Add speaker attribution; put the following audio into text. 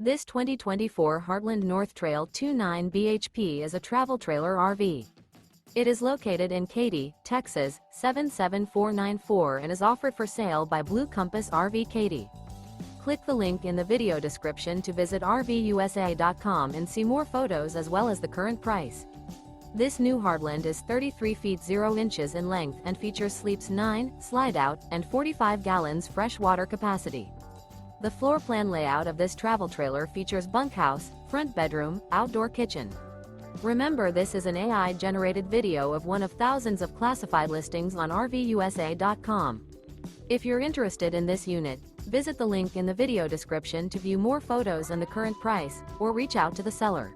Speaker 1: This 2024 Heartland North Trail 29 bhp is a travel trailer RV. It is located in Katy, Texas, 77494 and is offered for sale by Blue Compass RV Katy. Click the link in the video description to visit RVUSA.com and see more photos as well as the current price. This new Heartland is 33 feet 0 inches in length and features sleeps 9, Slideout, and 45 gallons fresh water capacity. The floor plan layout of this travel trailer features bunkhouse, front bedroom, outdoor kitchen. Remember, this is an AI-generated video of one of thousands of classified listings on RVUSA.com. If you're interested in this unit, visit the link in the video description to view more photos and the current price, or reach out to the seller.